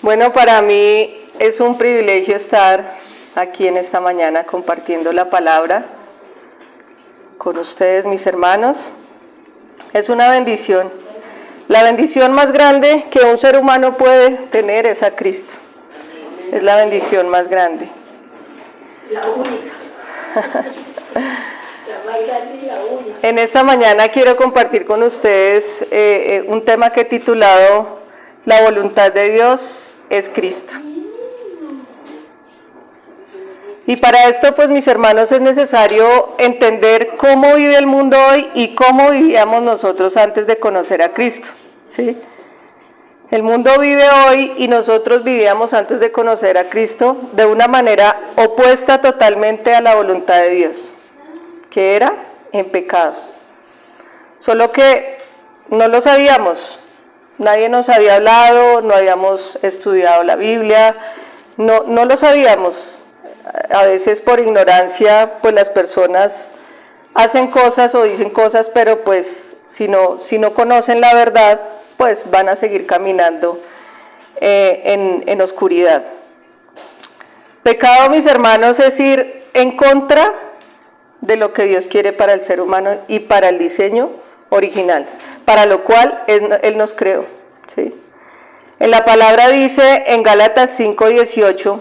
Bueno, para mí es un privilegio estar aquí en esta mañana compartiendo la palabra con ustedes, mis hermanos. Es una bendición. La bendición más grande que un ser humano puede tener es a Cristo. Es la bendición más grande. La única. La más grande y la única. En esta mañana quiero compartir con ustedes un tema que he titulado La voluntad de Dios es Cristo. Y para esto, pues mis hermanos, es necesario entender cómo vive el mundo hoy y cómo vivíamos nosotros antes de conocer a Cristo, ¿sí? El mundo vive hoy y nosotros vivíamos antes de conocer a Cristo de una manera opuesta totalmente a la voluntad de Dios, que era en pecado. Solo que no lo sabíamos, nadie nos había hablado, no habíamos estudiado la Biblia, no lo sabíamos. A veces por ignorancia, pues las personas hacen cosas o dicen cosas, pero pues si no conocen la verdad, pues van a seguir caminando en oscuridad. Pecado, mis hermanos, es ir en contra de lo que Dios quiere para el ser humano y para el diseño original, para lo cual Él nos creó, ¿sí? En la palabra dice en Gálatas 5:18,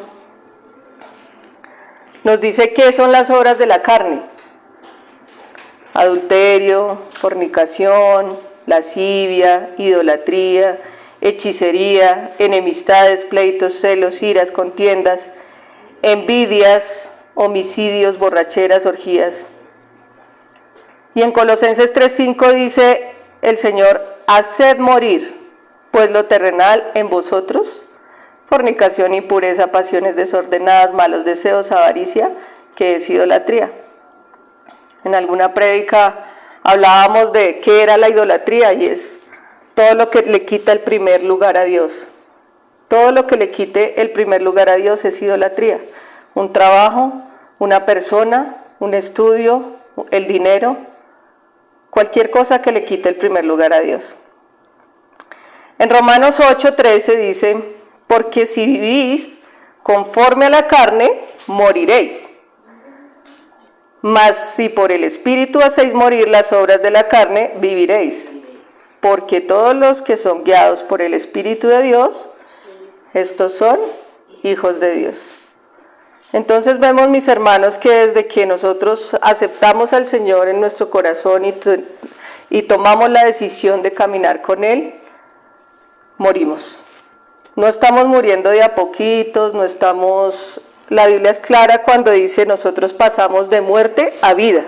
nos dice qué son las obras de la carne: adulterio, fornicación, lascivia, idolatría, hechicería, enemistades, pleitos, celos, iras, contiendas, envidias, homicidios, borracheras, orgías. Y en Colosenses 3:5 dice el Señor: haced morir pues lo terrenal en vosotros, fornicación, impureza, pasiones desordenadas, malos deseos, avaricia, que es idolatría. En alguna prédica hablábamos de qué era la idolatría, y es todo lo que le quita el primer lugar a Dios. Todo lo que le quite el primer lugar a Dios es idolatría. Un trabajo, una persona, un estudio, el dinero, cualquier cosa que le quite el primer lugar a Dios. En Romanos 8:13 dice: porque si vivís conforme a la carne, moriréis. Mas si por el Espíritu hacéis morir las obras de la carne, viviréis. Porque todos los que son guiados por el Espíritu de Dios, estos son hijos de Dios. Entonces vemos, mis hermanos, que desde que nosotros aceptamos al Señor en nuestro corazón y tomamos la decisión de caminar con Él, morimos. No estamos muriendo de a poquitos, no estamos... La Biblia es clara cuando dice nosotros pasamos de muerte a vida,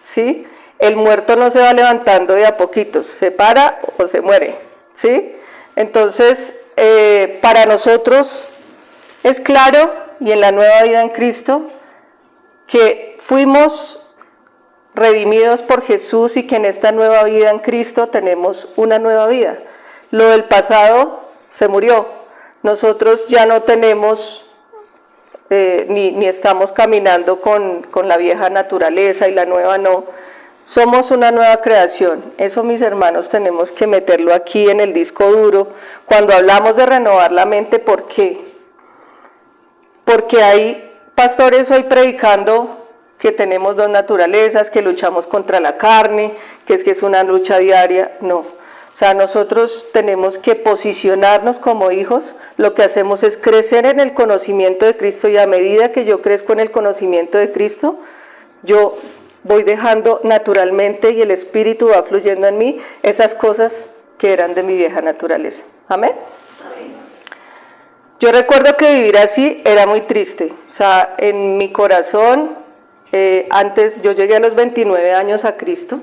¿sí? El muerto no se va levantando de a poquitos, se para o se muere, ¿sí? Entonces, para nosotros es claro, y en la nueva vida en Cristo, que fuimos redimidos por Jesús y que en esta nueva vida en Cristo tenemos una nueva vida. Lo del pasado se murió. Nosotros ya no tenemos, ni estamos caminando con la vieja naturaleza y la nueva no. Somos una nueva creación. Eso, mis hermanos, tenemos que meterlo aquí en el disco duro. Cuando hablamos de renovar la mente, ¿por qué? Porque hay pastores hoy predicando que tenemos dos naturalezas, que luchamos contra la carne, que es una lucha diaria. No. O sea, nosotros tenemos que posicionarnos como hijos. Lo que hacemos es crecer en el conocimiento de Cristo, y a medida que yo crezco en el conocimiento de Cristo, yo voy dejando naturalmente, y el Espíritu va fluyendo en mí, esas cosas que eran de mi vieja naturaleza. Amén. Yo recuerdo que vivir así era muy triste. O sea, en mi corazón, antes yo llegué a los 29 años a Cristo.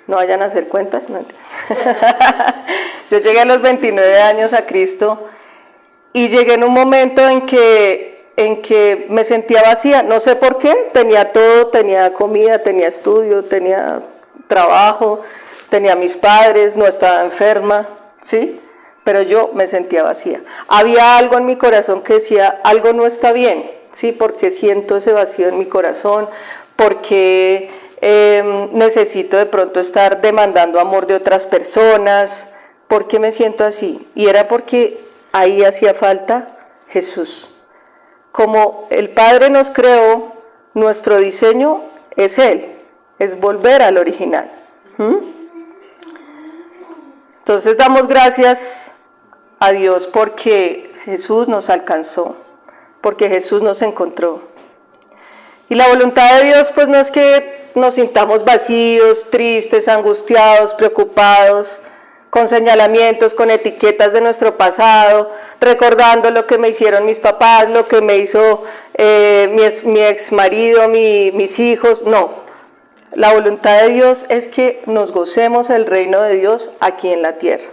No vayan a hacer cuentas, no. Yo llegué a los 29 años a Cristo y llegué en un momento en que me sentía vacía. No sé por qué, tenía todo, tenía comida, tenía estudio, tenía trabajo, tenía mis padres, no estaba enferma, ¿sí? Pero yo me sentía vacía. Había algo en mi corazón que decía, algo no está bien, ¿sí? Porque siento ese vacío en mi corazón, porque... necesito de pronto estar demandando amor de otras personas. ¿Por qué me siento así? Y era porque ahí hacía falta Jesús. Como el Padre nos creó, nuestro diseño es Él, es volver al original. Entonces damos gracias a Dios porque Jesús nos alcanzó, porque Jesús nos encontró. Y la voluntad de Dios pues no es que nos sintamos vacíos, tristes, angustiados, preocupados, con señalamientos, con etiquetas de nuestro pasado, recordando lo que me hicieron mis papás, lo que me hizo mi ex marido, mis hijos. No, la voluntad de Dios es que nos gocemos el reino de Dios aquí en la tierra.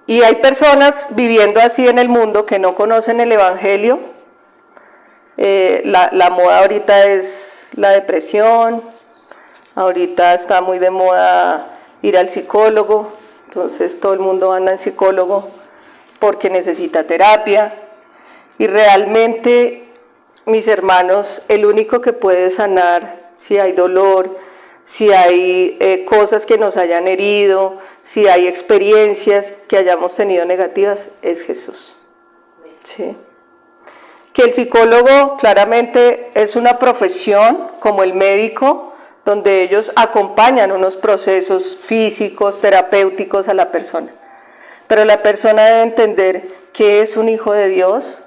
Y hay personas viviendo así en el mundo que no conocen el Evangelio. La moda ahorita es la depresión, ahorita está muy de moda ir al psicólogo, entonces todo el mundo anda en psicólogo porque necesita terapia. Y realmente, mis hermanos, el único que puede sanar si hay dolor, si hay cosas que nos hayan herido, si hay experiencias que hayamos tenido negativas, es Jesús. ¿Sí? Que el psicólogo claramente es una profesión como el médico, donde ellos acompañan unos procesos físicos, terapéuticos a la persona. Pero la persona debe entender que es un hijo de Dios.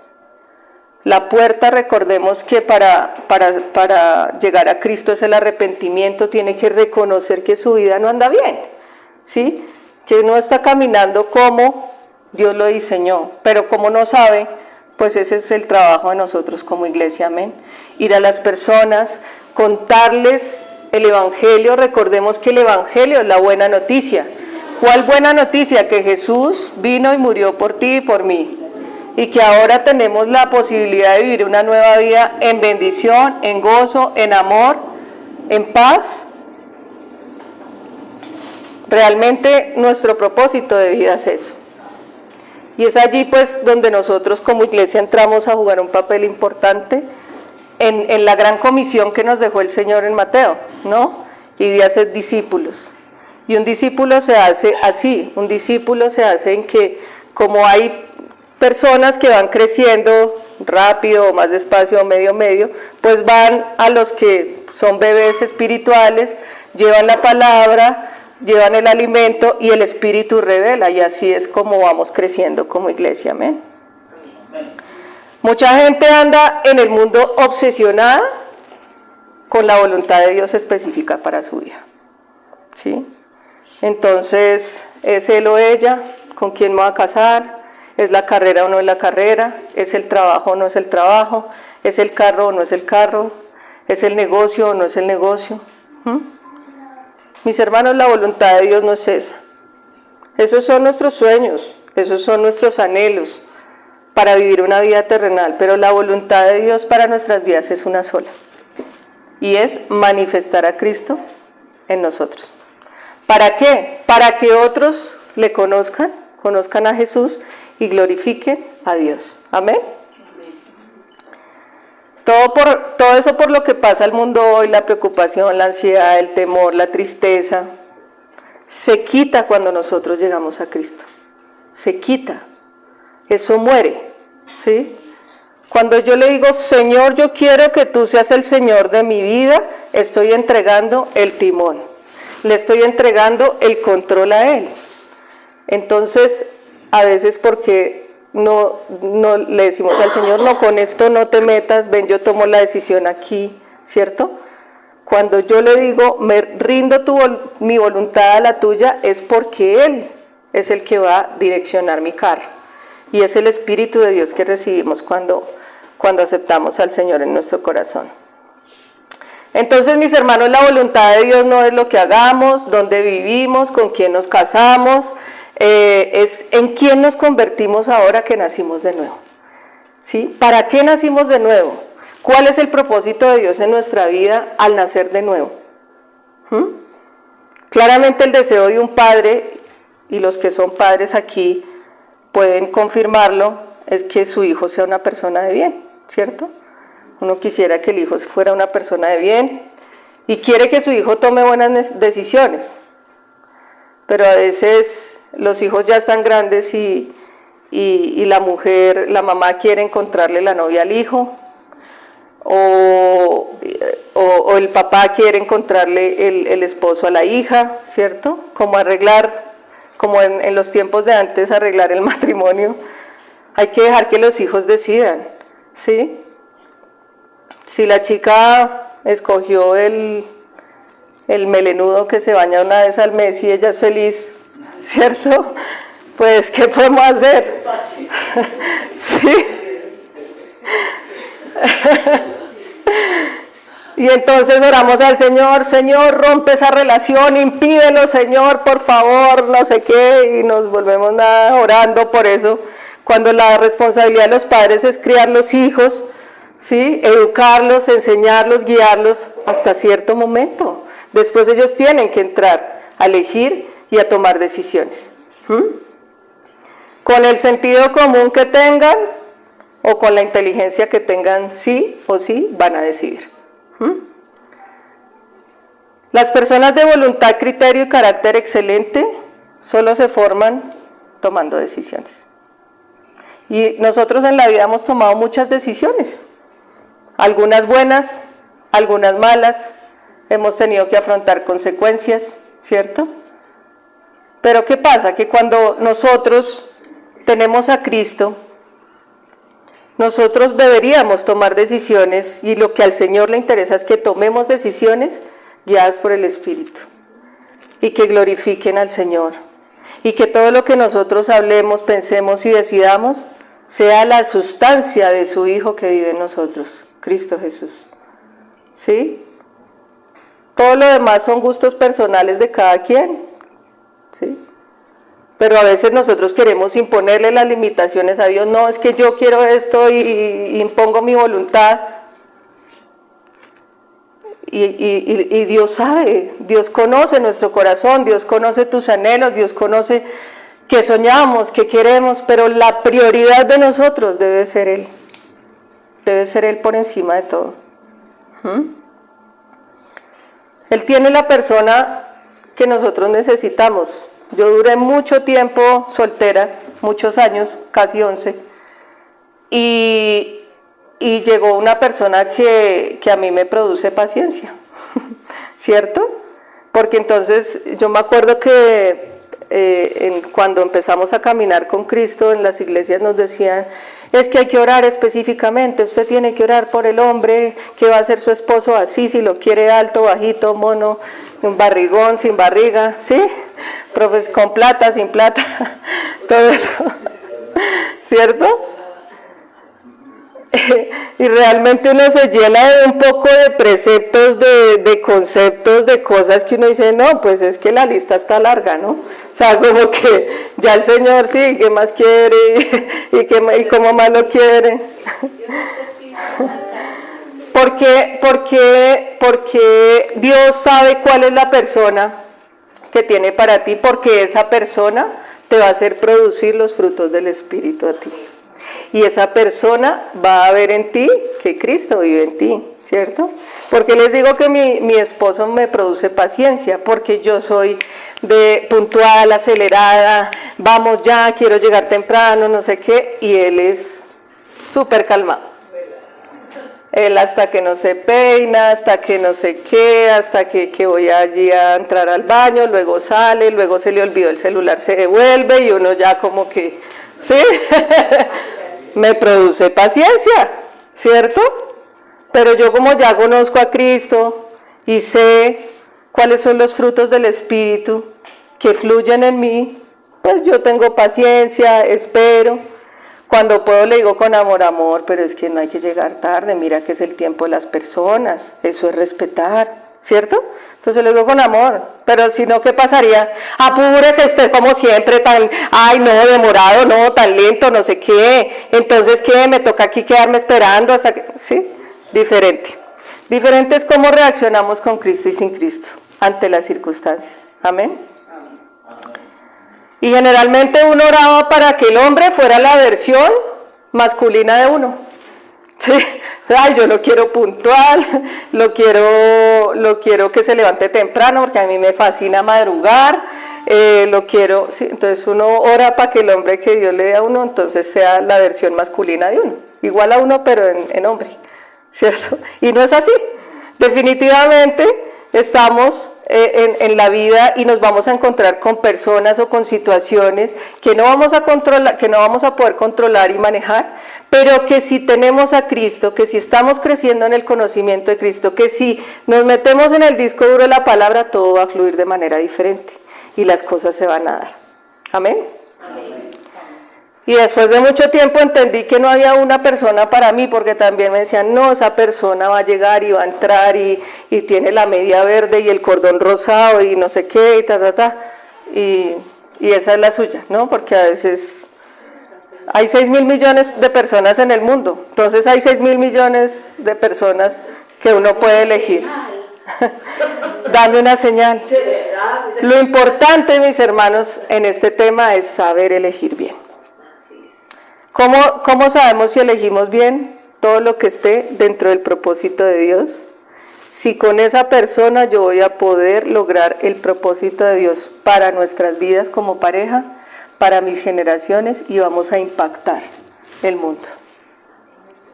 La puerta, recordemos que para llegar a Cristo es el arrepentimiento, tiene que reconocer que su vida no anda bien, ¿sí? Que no está caminando como Dios lo diseñó, pero como no sabe, pues ese es el trabajo de nosotros como iglesia, amén. Ir a las personas, contarles el Evangelio. Recordemos que el Evangelio es la buena noticia. ¿Cuál buena noticia? Que Jesús vino y murió por ti y por mí. Y que ahora tenemos la posibilidad de vivir una nueva vida en bendición, en gozo, en amor, en paz. Realmente nuestro propósito de vida es eso. Y es allí pues donde nosotros como iglesia entramos a jugar un papel importante en la gran comisión que nos dejó el Señor en Mateo, ¿no? Y de hacer discípulos. Y un discípulo se hace así, un discípulo se hace en que como hay personas que van creciendo rápido o más despacio o medio, pues van a los que son bebés espirituales, llevan la palabra, llevan el alimento y el Espíritu revela, y así es como vamos creciendo como iglesia, amén. Mucha gente anda en el mundo obsesionada con la voluntad de Dios específica para su vida, ¿sí? Entonces, es él o ella, con quién me voy a casar, es la carrera o no es la carrera, es el trabajo o no es el trabajo, es el carro o no es el carro, es el negocio o no es el negocio. Mis hermanos, la voluntad de Dios no es esa. Esos son nuestros sueños, esos son nuestros anhelos para vivir una vida terrenal, pero la voluntad de Dios para nuestras vidas es una sola, y es manifestar a Cristo en nosotros. ¿Para qué? Para que otros le conozcan a Jesús y glorifiquen a Dios. Amén. Todo eso por lo que pasa al mundo hoy, la preocupación, la ansiedad, el temor, la tristeza, se quita cuando nosotros llegamos a Cristo. Se quita. Eso muere, ¿sí? Cuando yo le digo, Señor, yo quiero que tú seas el Señor de mi vida, estoy entregando el timón. Le estoy entregando el control a Él. Entonces, a veces porque no le decimos al Señor, no, con esto no te metas, ven, yo tomo la decisión aquí, ¿cierto? Cuando yo le digo, me rindo mi voluntad a la tuya, es porque Él es el que va a direccionar mi carro. Y es el Espíritu de Dios que recibimos cuando aceptamos al Señor en nuestro corazón. Entonces, mis hermanos, la voluntad de Dios no es lo que hagamos, dónde vivimos, con quién nos casamos, es en quién nos convertimos ahora que nacimos de nuevo. ¿Sí? ¿Para qué nacimos de nuevo? ¿Cuál es el propósito de Dios en nuestra vida al nacer de nuevo? Claramente el deseo de un padre, y los que son padres aquí pueden confirmarlo, es que su hijo sea una persona de bien, ¿cierto? Uno quisiera que el hijo fuera una persona de bien y quiere que su hijo tome buenas decisiones, pero a veces los hijos ya están grandes y la mamá quiere encontrarle la novia al hijo, o el papá quiere encontrarle el esposo a la hija, ¿cierto? Como arreglar, como en los tiempos de antes, arreglar el matrimonio. Hay que dejar que los hijos decidan, ¿sí? Si la chica escogió el melenudo que se baña una vez al mes y ella es feliz, ¿cierto? Pues, ¿qué podemos hacer? ¿Sí? Y entonces oramos al Señor, Señor, rompe esa relación, impídelo, Señor, por favor, no sé qué, y nos volvemos nada orando por eso, cuando la responsabilidad de los padres es criar los hijos, ¿sí? Educarlos, enseñarlos, guiarlos hasta cierto momento. Después ellos tienen que entrar a elegir y a tomar decisiones. Con el sentido común que tengan o con la inteligencia que tengan, sí o sí van a decidir. Las personas de voluntad, criterio y carácter excelente solo se forman tomando decisiones. Y nosotros en la vida hemos tomado muchas decisiones, algunas buenas, algunas malas, hemos tenido que afrontar consecuencias, ¿cierto? Pero ¿qué pasa? Que cuando nosotros tenemos a Cristo, nosotros deberíamos tomar decisiones, y lo que al Señor le interesa es que tomemos decisiones guiadas por el Espíritu y que glorifiquen al Señor, y que todo lo que nosotros hablemos, pensemos y decidamos sea la sustancia de su Hijo que vive en nosotros, Cristo Jesús. ¿Sí? Todo lo demás son gustos personales de cada quien, ¿sí? Pero a veces nosotros queremos imponerle las limitaciones a Dios. No, es que yo quiero esto y impongo mi voluntad. Y Dios sabe, Dios conoce nuestro corazón, Dios conoce tus anhelos, Dios conoce qué soñamos, qué queremos, pero la prioridad de nosotros debe ser Él. Debe ser Él por encima de todo. Él tiene la persona que nosotros necesitamos. Yo duré mucho tiempo soltera, muchos años, casi 11, y llegó una persona que a mí me produce paciencia, ¿cierto? Porque entonces yo me acuerdo que cuando empezamos a caminar con Cristo en las iglesias nos decían, es que hay que orar específicamente, usted tiene que orar por el hombre que va a ser su esposo así, si lo quiere alto, bajito, mono, un barrigón, sin barriga, ¿sí? Profes, con plata, sin plata, todo eso, ¿cierto? Y realmente uno se llena de un poco de preceptos, de conceptos, de cosas que uno dice, no, pues es que la lista está larga, ¿no? O sea, como que ya el Señor sí, ¿qué más quiere? ¿Y cómo más lo quiere? Porque Dios sabe cuál es la persona que tiene para ti, porque esa persona te va a hacer producir los frutos del Espíritu a ti. Y esa persona va a ver en ti que Cristo vive en ti, ¿cierto? Porque les digo que mi esposo me produce paciencia, porque yo soy de puntual, acelerada, vamos ya, quiero llegar temprano, no sé qué, y él es súper calmado. Él hasta que no se peina, hasta que no sé qué, hasta que voy allí a entrar al baño, luego sale, luego se le olvidó el celular, se devuelve y uno ya como que, ¿sí? Me produce paciencia, ¿cierto? Pero yo como ya conozco a Cristo y sé cuáles son los frutos del Espíritu que fluyen en mí, pues yo tengo paciencia, espero. Cuando puedo le digo con amor, amor, pero es que no hay que llegar tarde, mira que es el tiempo de las personas, eso es respetar, ¿cierto? Entonces le digo con amor, pero si no, ¿qué pasaría? Apúrese usted como siempre, tan, ay no, demorado, no, tan lento, no sé qué, entonces ¿qué? Me toca aquí quedarme esperando hasta que, ¿sí? Diferente. Diferente es cómo reaccionamos con Cristo y sin Cristo ante las circunstancias, amén. Y generalmente uno oraba para que el hombre fuera la versión masculina de uno. Sí. Ay, yo lo quiero puntual, lo quiero que se levante temprano porque a mí me fascina madrugar, lo quiero, sí, entonces uno ora para que el hombre que Dios le dé a uno, entonces sea la versión masculina de uno, igual a uno pero en hombre, ¿cierto? Y no es así, definitivamente estamos en la vida y nos vamos a encontrar con personas o con situaciones que no vamos a controlar, que no vamos a poder controlar y manejar, pero que si tenemos a Cristo, que si estamos creciendo en el conocimiento de Cristo, que si nos metemos en el disco duro de la palabra, todo va a fluir de manera diferente y las cosas se van a dar. Amén. Amén. Y después de mucho tiempo entendí que no había una persona para mí, porque también me decían, no, esa persona va a llegar y va a entrar y tiene la media verde y el cordón rosado y no sé qué, y y esa es la suya, ¿no? Porque a veces hay 6.000 millones de personas en el mundo, entonces hay 6.000 millones de personas que uno puede elegir. Dame una señal. Sí, ¿verdad? Lo importante, mis hermanos, en este tema es saber elegir bien. ¿Cómo sabemos si elegimos bien? Todo lo que esté dentro del propósito de Dios. Si con esa persona yo voy a poder lograr el propósito de Dios para nuestras vidas como pareja, para mis generaciones, y vamos a impactar el mundo.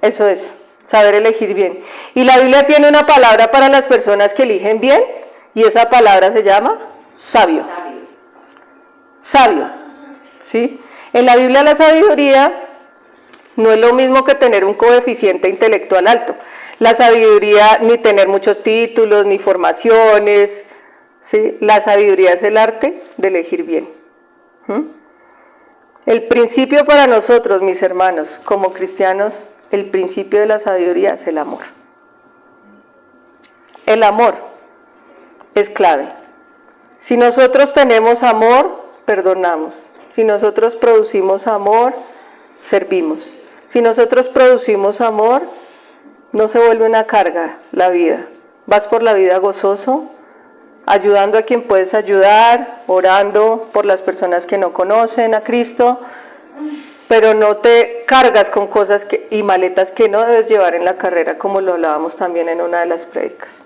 Eso es, saber elegir bien. Y la Biblia tiene una palabra para las personas que eligen bien, y esa palabra se llama sabio. Sabio, ¿sí? En la Biblia la sabiduría no es lo mismo que tener un coeficiente intelectual alto. La sabiduría, ni tener muchos títulos, ni formaciones, ¿sí? La sabiduría es el arte de elegir bien. El principio para nosotros, mis hermanos, como cristianos, el principio de la sabiduría es el amor. El amor es clave. Si nosotros tenemos amor, perdonamos. Si nosotros producimos amor, servimos. Si nosotros producimos amor, no se vuelve una carga la vida. Vas por la vida gozoso, ayudando a quien puedes ayudar, orando por las personas que no conocen a Cristo, pero no te cargas con cosas y maletas que no debes llevar en la carrera, como lo hablábamos también en una de las prédicas.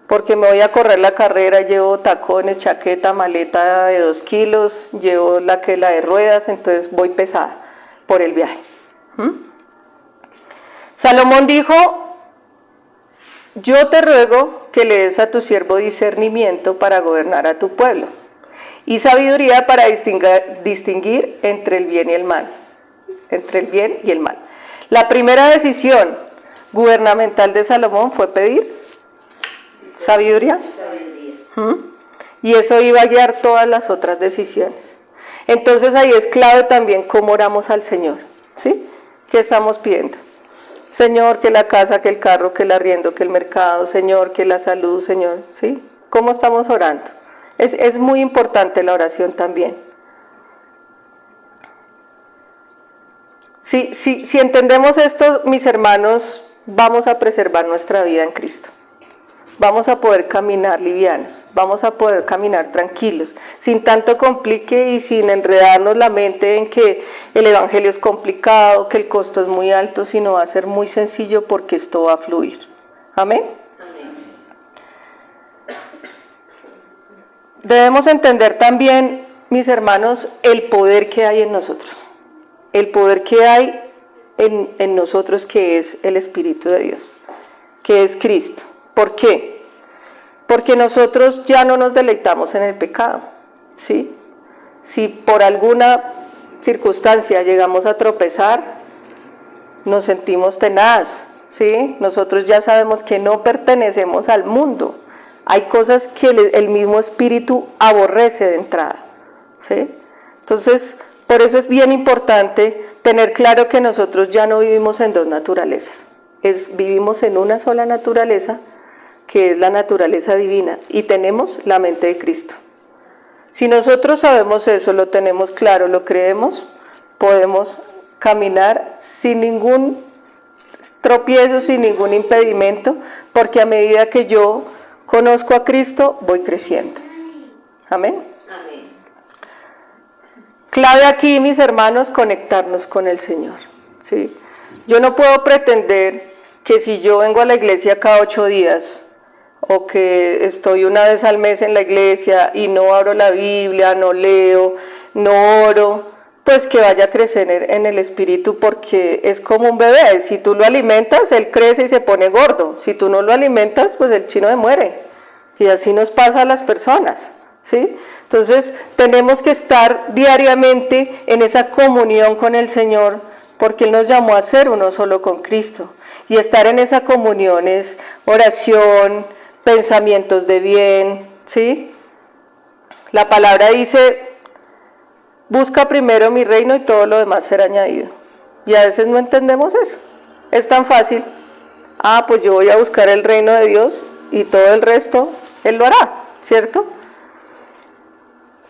Porque me voy a correr la carrera, llevo tacones, chaqueta, maleta de 2 kilos, llevo la de ruedas, entonces voy pesada por el viaje. Salomón dijo, yo te ruego que le des a tu siervo discernimiento para gobernar a tu pueblo y sabiduría para distinguir entre el bien y el mal. Entre el bien y el mal. La primera decisión gubernamental de Salomón fue pedir sabiduría. Y eso iba a guiar todas las otras decisiones. Entonces ahí es clave también cómo oramos al Señor, ¿sí? ¿Qué estamos pidiendo? Señor, que la casa, que el carro, que el arriendo, que el mercado, Señor, que la salud, Señor, ¿sí? ¿Cómo estamos orando? Es muy importante la oración también. Si entendemos esto, mis hermanos, vamos a preservar nuestra vida en Cristo. Vamos a poder caminar livianos, vamos a poder caminar tranquilos, sin tanto complique y sin enredarnos la mente en que el evangelio es complicado, que el costo es muy alto, sino va a ser muy sencillo porque esto va a fluir. ¿Amén? Amén. Debemos entender también, mis hermanos, el poder que hay en nosotros, el poder que hay en nosotros, que es el Espíritu de Dios, que es Cristo. ¿Por qué? Porque nosotros ya no nos deleitamos en el pecado, ¿sí? Si por alguna circunstancia llegamos a tropezar, nos sentimos tenaz, ¿sí? Nosotros ya sabemos que no pertenecemos al mundo. Hay cosas que el mismo espíritu aborrece de entrada, ¿sí? Entonces, por eso es bien importante tener claro que nosotros ya no vivimos en 2 naturalezas. Vivimos en una sola naturaleza, que es la naturaleza divina, y tenemos la mente de Cristo. Si nosotros sabemos eso, lo tenemos claro, lo creemos, podemos caminar sin ningún tropiezo, sin ningún impedimento, porque a medida que yo conozco a Cristo, voy creciendo. Amén. Amén. Clave aquí, mis hermanos, conectarnos con el Señor, ¿sí? Yo no puedo pretender que si yo vengo a la iglesia cada 8 días, o que estoy una vez al mes en la iglesia y no abro la Biblia, no leo, no oro, pues que vaya a crecer en el espíritu, porque es como un bebé. Si tú lo alimentas, él crece y se pone gordo. Si tú no lo alimentas, pues el chino se muere. Y así nos pasa a las personas, ¿sí? Entonces tenemos que estar diariamente en esa comunión con el Señor, porque Él nos llamó a ser uno solo con Cristo. Y estar en esa comunión es oración, pensamientos de bien, ¿sí? La palabra dice: busca primero mi reino y todo lo demás será añadido. Y a veces no entendemos eso. Es tan fácil. Pues yo voy a buscar el reino de Dios y todo el resto Él lo hará, ¿cierto?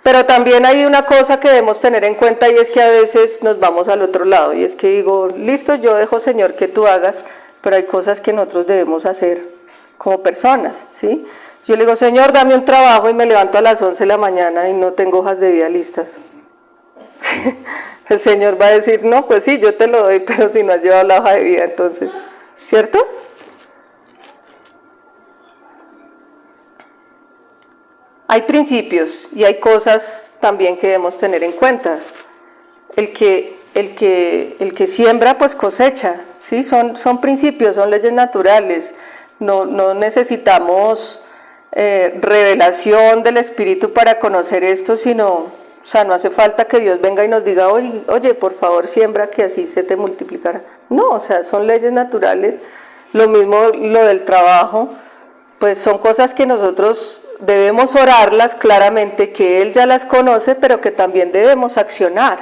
Pero también hay una cosa que debemos tener en cuenta, y es que a veces nos vamos al otro lado, y es que digo, listo, yo dejo, Señor, que tú hagas, pero hay cosas que nosotros debemos hacer como personas, ¿sí? Yo le digo, Señor, dame un trabajo, y me levanto a las 11 de la mañana y no tengo hojas de vida listas. El Señor va a decir, no, pues sí, yo te lo doy, pero si no has llevado la hoja de vida, entonces, ¿cierto? Hay principios y hay cosas también que debemos tener en cuenta. El que siembra, pues cosecha, ¿sí? Son principios, son leyes naturales. No necesitamos revelación del Espíritu para conocer esto, sino, no hace falta que Dios venga y nos diga, oye, por favor, siembra, que así se te multiplicará. No, son leyes naturales. Lo mismo lo del trabajo, pues son cosas que nosotros debemos orarlas claramente, que Él ya las conoce, pero que también debemos accionar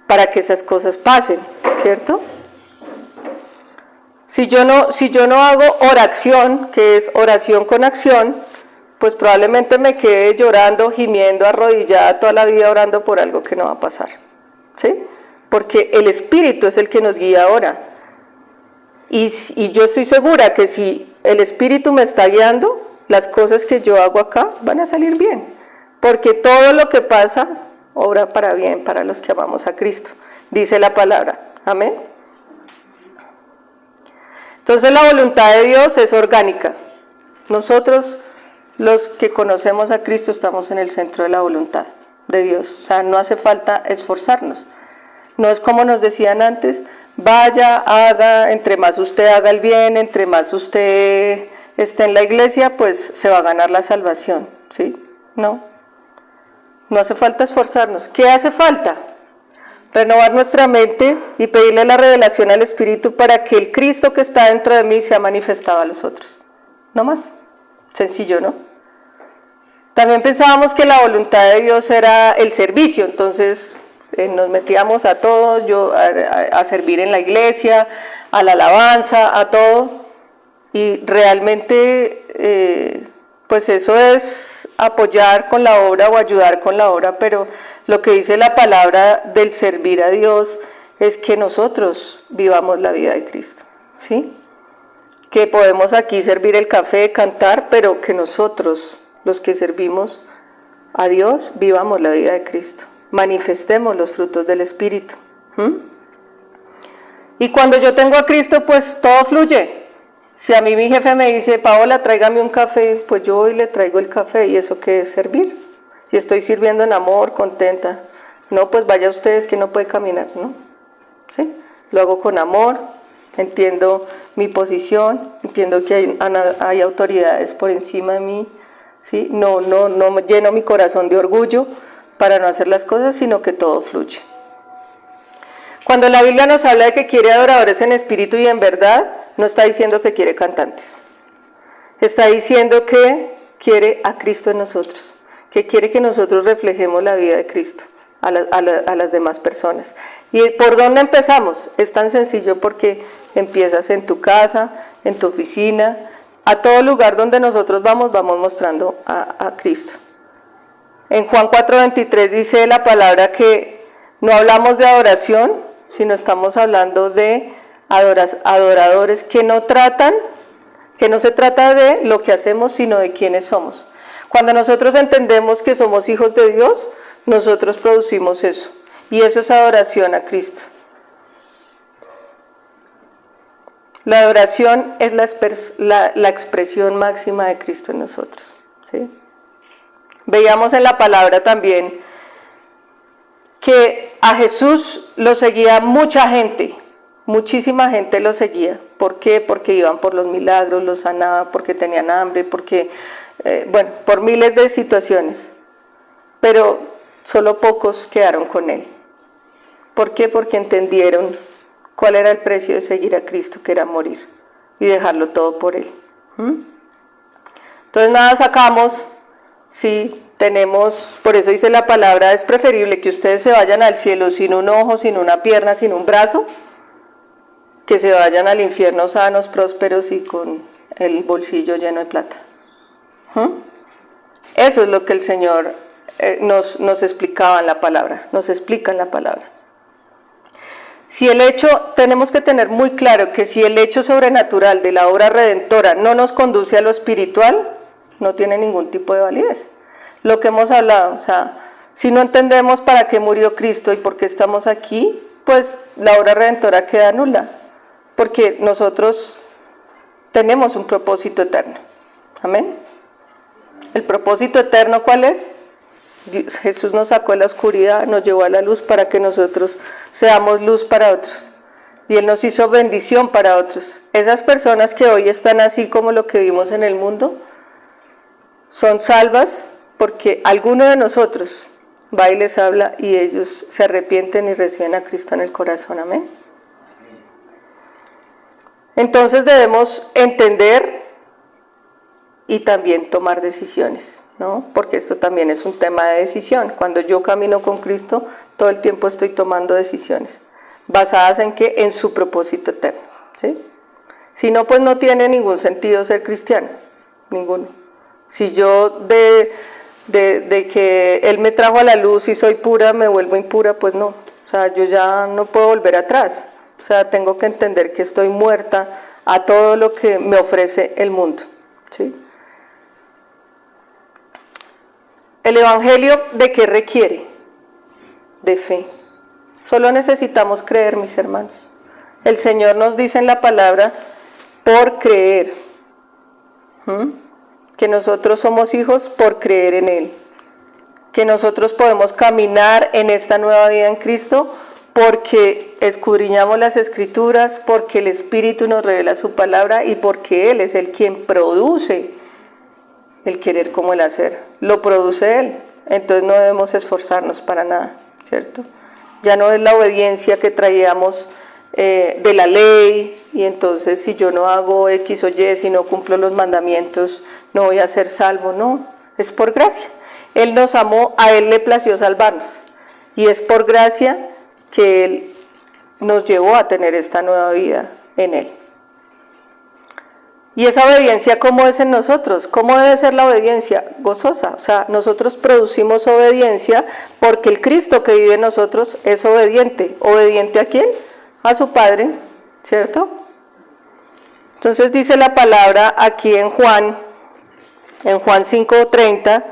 para que esas cosas pasen, ¿cierto? Si yo no hago oración, que es oración con acción, pues probablemente me quede llorando, gimiendo, arrodillada toda la vida orando por algo que no va a pasar, ¿sí? Porque el Espíritu es el que nos guía ahora. Y yo estoy segura que si el Espíritu me está guiando, las cosas que yo hago acá van a salir bien, porque todo lo que pasa obra para bien para los que amamos a Cristo, dice la palabra. Amén. Entonces la voluntad de Dios es orgánica. Nosotros, los que conocemos a Cristo, estamos en el centro de la voluntad de Dios. No hace falta esforzarnos. No es como nos decían antes, vaya, haga, entre más usted haga el bien, entre más usted esté en la iglesia, pues se va a ganar la salvación, ¿sí? No hace falta esforzarnos. ¿Qué hace falta? Renovar nuestra mente y pedirle la revelación al Espíritu para que el Cristo que está dentro de mí sea manifestado a los otros. No más. Sencillo, ¿no? También pensábamos que la voluntad de Dios era el servicio, entonces nos metíamos a todo, a servir en la iglesia, a la alabanza, a todo. Y realmente, pues eso es apoyar con la obra o ayudar con la obra, pero lo que dice la palabra del servir a Dios es que nosotros vivamos la vida de Cristo, ¿sí? Que podemos aquí servir el café, cantar, pero que nosotros, los que servimos a Dios, vivamos la vida de Cristo, manifestemos los frutos del Espíritu. Y cuando yo tengo a Cristo, pues todo fluye. Si a mí mi jefe me dice, Paola, tráigame un café, pues yo voy y le traigo el café. ¿Y eso qué es? Servir. Y estoy sirviendo en amor, contenta. No, pues vaya ustedes que no puede caminar, ¿no? ¿Sí? Lo hago con amor, entiendo mi posición, entiendo que hay autoridades por encima de mí, ¿sí? No lleno mi corazón de orgullo para no hacer las cosas, sino que todo fluye. Cuando la Biblia nos habla de que quiere adoradores en espíritu y en verdad, no está diciendo que quiere cantantes. Está diciendo que quiere a Cristo en nosotros, que quiere que nosotros reflejemos la vida de Cristo a las demás personas. ¿Y por dónde empezamos? Es tan sencillo, porque empiezas en tu casa, en tu oficina, a todo lugar donde nosotros vamos mostrando a Cristo. En Juan 4:23 dice la palabra que no hablamos de adoración, sino estamos hablando de adoradores que no se trata de lo que hacemos, sino de quiénes somos. Cuando nosotros entendemos que somos hijos de Dios, nosotros producimos eso, y eso es adoración a Cristo. La adoración es la expresión máxima de Cristo en nosotros, ¿sí? Veíamos en la palabra también que a Jesús lo seguía mucha gente, muchísima gente lo seguía. ¿Por qué? Porque iban por los milagros, los sanaba, porque tenían hambre, porque, por miles de situaciones. Pero solo pocos quedaron con él. ¿Por qué? Porque entendieron cuál era el precio de seguir a Cristo, que era morir y dejarlo todo por él. Entonces nada sacamos si tenemos, por eso dice la palabra, es preferible que ustedes se vayan al cielo sin un ojo, sin una pierna, sin un brazo, que se vayan al infierno sanos, prósperos y con el bolsillo lleno de plata. Eso es lo que el Señor nos explicaba en la palabra, nos explica en la palabra. Si el hecho, tenemos que tener muy claro que si el hecho sobrenatural de la obra redentora no nos conduce a lo espiritual, no tiene ningún tipo de validez. Lo que hemos hablado, o sea, si no entendemos para qué murió Cristo y por qué estamos aquí, pues la obra redentora queda nula, porque nosotros tenemos un propósito eterno. Amén. ¿El propósito eterno cuál es? Jesús nos sacó de la oscuridad, nos llevó a la luz para que nosotros seamos luz para otros. Y Él nos hizo bendición para otros. Esas personas que hoy están así como lo que vimos en el mundo, son salvas porque alguno de nosotros va y les habla y ellos se arrepienten y reciben a Cristo en el corazón. Amén. Entonces debemos entender y también tomar decisiones, ¿no? Porque esto también es un tema de decisión. Cuando yo camino con Cristo, todo el tiempo estoy tomando decisiones. ¿Basadas en qué? En su propósito eterno, ¿sí? Si no, pues no tiene ningún sentido ser cristiano, ninguno. Si yo de que Él me trajo a la luz y soy pura, me vuelvo impura, pues no. O sea, yo ya no puedo volver atrás. O sea, tengo que entender que estoy muerta a todo lo que me ofrece el mundo, ¿sí? ¿El Evangelio de qué requiere? De fe. Solo necesitamos creer, mis hermanos. El Señor nos dice en la palabra, por creer. Que nosotros somos hijos por creer en Él. Que nosotros podemos caminar en esta nueva vida en Cristo porque escudriñamos las Escrituras, porque el Espíritu nos revela su palabra y porque Él es el quien produce el querer como el hacer. Lo produce Él. Entonces no debemos esforzarnos para nada, ¿cierto? Ya no es la obediencia que traíamos de la ley, y entonces si yo no hago X o Y, si no cumplo los mandamientos, no voy a ser salvo. No, es por gracia. Él nos amó, a Él le plació salvarnos, y es por gracia que Él nos llevó a tener esta nueva vida en Él. ¿Y esa obediencia cómo es en nosotros? ¿Cómo debe ser la obediencia? Gozosa. O sea, nosotros producimos obediencia porque el Cristo que vive en nosotros es obediente. ¿Obediente a quién? A su Padre, ¿cierto? Entonces dice la palabra aquí en Juan 5:30,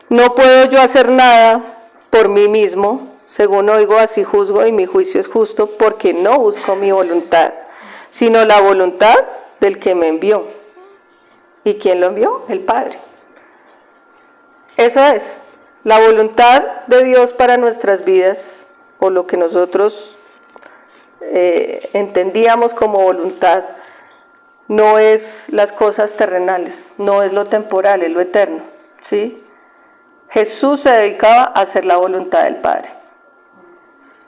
no puedo yo hacer nada por mí mismo, según oigo así juzgo y mi juicio es justo, porque no busco mi voluntad, sino la voluntad del que me envió. ¿Y quién lo envió? El Padre. Eso es, la voluntad de Dios para nuestras vidas, o lo que nosotros entendíamos como voluntad, no es las cosas terrenales, no es lo temporal, es lo eterno, ¿sí? Jesús se dedicaba a hacer la voluntad del Padre.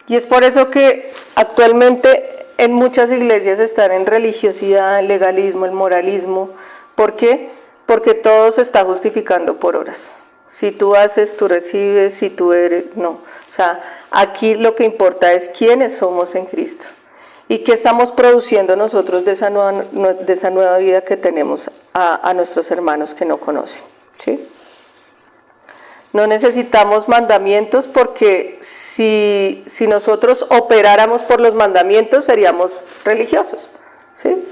Y es por eso que actualmente en muchas iglesias están en religiosidad, en legalismo, en moralismo. ¿Por qué? Porque todo se está justificando por obras. Si tú haces, tú recibes, si tú eres, no. O sea, aquí lo que importa es quiénes somos en Cristo y qué estamos produciendo nosotros de esa nueva vida que tenemos a nuestros hermanos que no conocen, ¿sí? No necesitamos mandamientos porque si nosotros operáramos por los mandamientos seríamos religiosos, ¿sí?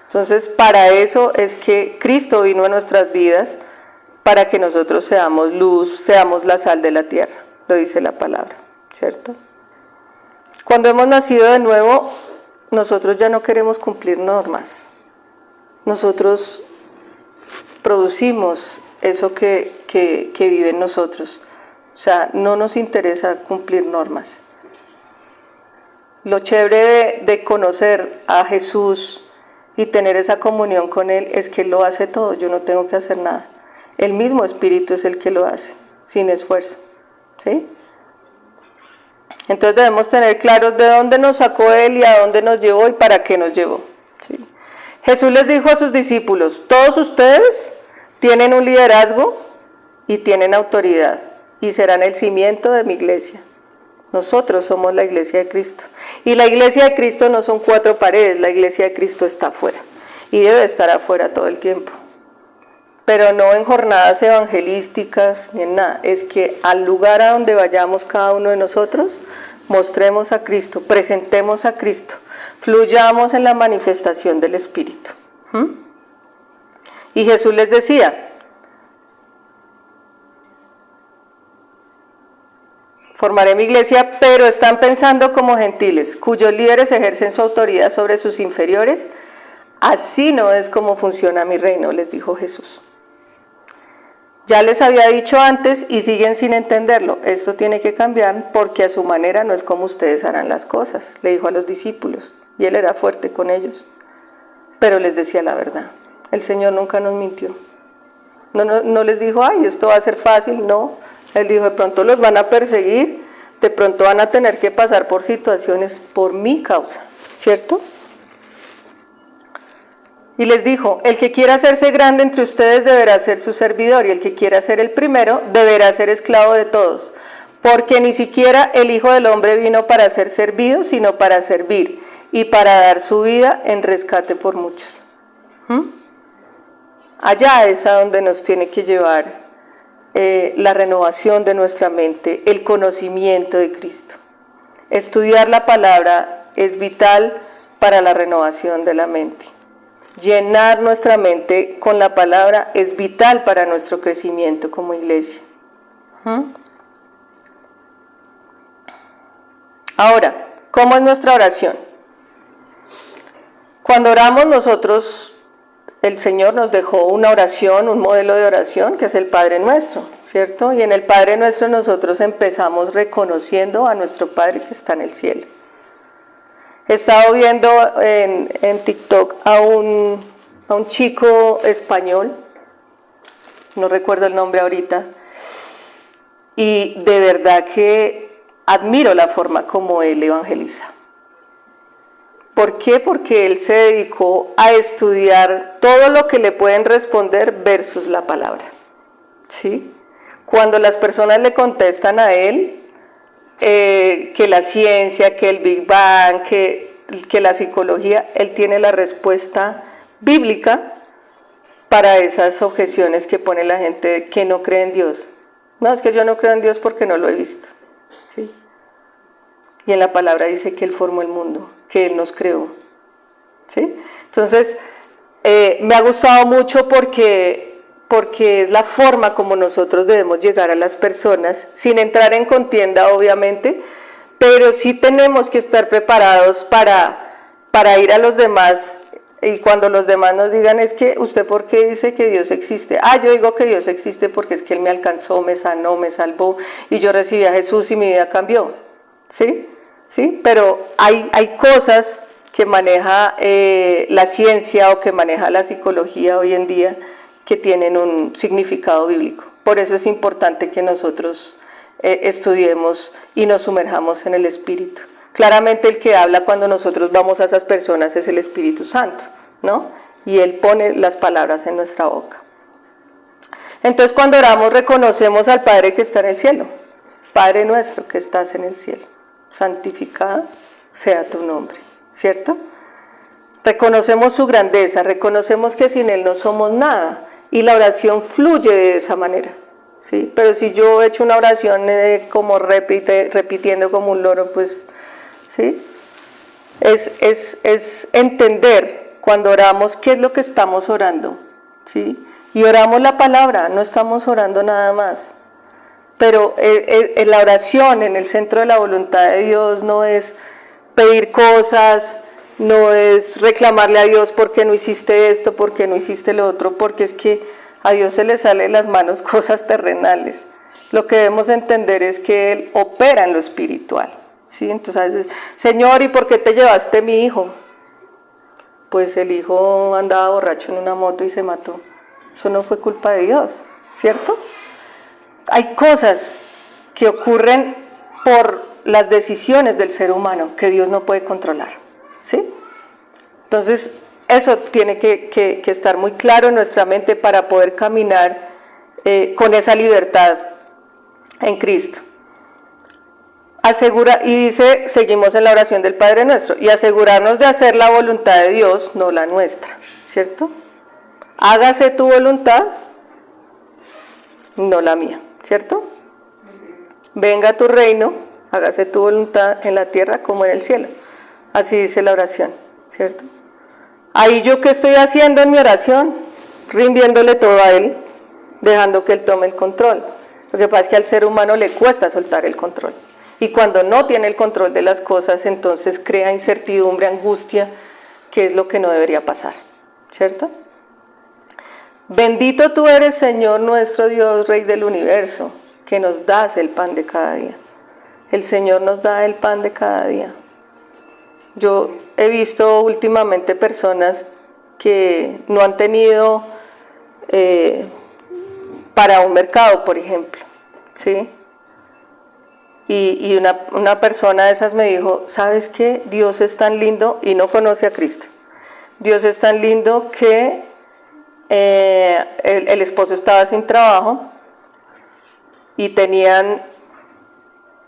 Entonces, para eso es que Cristo vino a nuestras vidas, para que nosotros seamos luz, seamos la sal de la tierra, lo dice la palabra, ¿cierto? Cuando hemos nacido de nuevo, nosotros ya no queremos cumplir normas. Nosotros producimos eso que vive en nosotros. O sea, no nos interesa cumplir normas. Lo chévere de conocer a Jesús y tener esa comunión con Él es que Él lo hace todo, yo no tengo que hacer nada. El mismo Espíritu es el que lo hace, sin esfuerzo. ¿Sí? Entonces debemos tener claros de dónde nos sacó Él y a dónde nos llevó y para qué nos llevó. ¿Sí? Jesús les dijo a sus discípulos, todos ustedes tienen un liderazgo y tienen autoridad y serán el cimiento de mi iglesia. Nosotros somos la iglesia de Cristo. Y la iglesia de Cristo no son 4 paredes, la iglesia de Cristo está afuera. Y debe estar afuera todo el tiempo. Pero no en jornadas evangelísticas ni en nada. Es que al lugar a donde vayamos cada uno de nosotros, mostremos a Cristo, presentemos a Cristo, fluyamos en la manifestación del Espíritu. Y Jesús les decía, formaré mi iglesia, pero están pensando como gentiles, cuyos líderes ejercen su autoridad sobre sus inferiores. Así no es como funciona mi reino, les dijo Jesús. Ya les había dicho antes y siguen sin entenderlo. Esto tiene que cambiar porque a su manera no es como ustedes harán las cosas, le dijo a los discípulos. Y él era fuerte con ellos, pero les decía la verdad. El Señor nunca nos mintió. No les dijo, ay, esto va a ser fácil, no. Él dijo, de pronto los van a perseguir, de pronto van a tener que pasar por situaciones por mi causa, ¿cierto? Y les dijo, el que quiera hacerse grande entre ustedes deberá ser su servidor, y el que quiera ser el primero deberá ser esclavo de todos, porque ni siquiera el Hijo del Hombre vino para ser servido, sino para servir, y para dar su vida en rescate por muchos. Allá es a donde nos tiene que llevar la renovación de nuestra mente, el conocimiento de Cristo. Estudiar la palabra es vital para la renovación de la mente. Llenar nuestra mente con la palabra es vital para nuestro crecimiento como iglesia. Ahora, ¿cómo es nuestra oración? Cuando oramos nosotros, el Señor nos dejó una oración, un modelo de oración, que es el Padre Nuestro, ¿cierto? Y en el Padre Nuestro nosotros empezamos reconociendo a nuestro Padre que está en el cielo. He estado viendo en TikTok a un chico español, no recuerdo el nombre ahorita, y de verdad que admiro la forma como él evangeliza. ¿Por qué? Porque él se dedicó a estudiar todo lo que le pueden responder versus la palabra. ¿Sí? Cuando las personas le contestan a él que la ciencia, que el Big Bang, que la psicología, él tiene la respuesta bíblica para esas objeciones que pone la gente que no cree en Dios. No, es que yo no creo en Dios porque no lo he visto. ¿Sí? Y en la palabra dice que Él formó el mundo, que Él nos creó. ¿Sí? Entonces, me ha gustado mucho porque es la forma como nosotros debemos llegar a las personas, sin entrar en contienda, obviamente, pero sí tenemos que estar preparados para ir a los demás, y cuando los demás nos digan, es que usted ¿por qué dice que Dios existe? Yo digo que Dios existe porque es que Él me alcanzó, me sanó, me salvó, y yo recibí a Jesús y mi vida cambió. ¿Sí? ¿Sí? Pero hay cosas que maneja la ciencia o que maneja la psicología hoy en día que tienen un significado bíblico. Por eso es importante que nosotros estudiemos y nos sumerjamos en el Espíritu. Claramente el que habla cuando nosotros vamos a esas personas es el Espíritu Santo, ¿no? Y Él pone las palabras en nuestra boca. Entonces cuando oramos reconocemos al Padre que está en el cielo. Padre nuestro que estás en el cielo, santificado sea tu nombre, ¿cierto? Reconocemos su grandeza, reconocemos que sin Él no somos nada, y la oración fluye de esa manera, ¿sí? Pero si yo he hecho una oración como repitiendo como un loro, pues, ¿sí? Es entender cuando oramos qué es lo que estamos orando, ¿sí? Y oramos la palabra, no estamos orando nada más. Pero en la oración, en el centro de la voluntad de Dios, no es pedir cosas, no es reclamarle a Dios por qué no hiciste esto, por qué no hiciste lo otro, porque es que a Dios se le sale de las manos cosas terrenales. Lo que debemos entender es que Él opera en lo espiritual, ¿sí? Entonces a veces, Señor, ¿y por qué te llevaste mi hijo? Pues el hijo andaba borracho en una moto y se mató. Eso no fue culpa de Dios, ¿cierto? Hay cosas que ocurren por las decisiones del ser humano que Dios no puede controlar, ¿sí? Entonces, eso tiene que estar muy claro en nuestra mente para poder caminar con esa libertad en Cristo. Y dice, seguimos en la oración del Padre Nuestro, y asegurarnos de hacer la voluntad de Dios, no la nuestra, ¿cierto? Hágase tu voluntad, no la mía, ¿cierto? Venga tu reino, hágase tu voluntad en la tierra como en el cielo. Así dice la oración, ¿cierto? Ahí yo, ¿qué estoy haciendo en mi oración? Rindiéndole todo a Él, dejando que Él tome el control. Lo que pasa es que al ser humano le cuesta soltar el control. Y cuando no tiene el control de las cosas, entonces crea incertidumbre, angustia, que es lo que no debería pasar, ¿cierto? Bendito tú eres, Señor nuestro Dios, Rey del universo, que nos das el pan de cada día. El Señor nos da el pan de cada día. Yo he visto últimamente personas que no han tenido para un mercado, por ejemplo, ¿sí? Y una persona de esas me dijo, ¿sabes qué? Dios es tan lindo, y no conoce a Cristo. Dios es tan lindo que el esposo estaba sin trabajo y tenían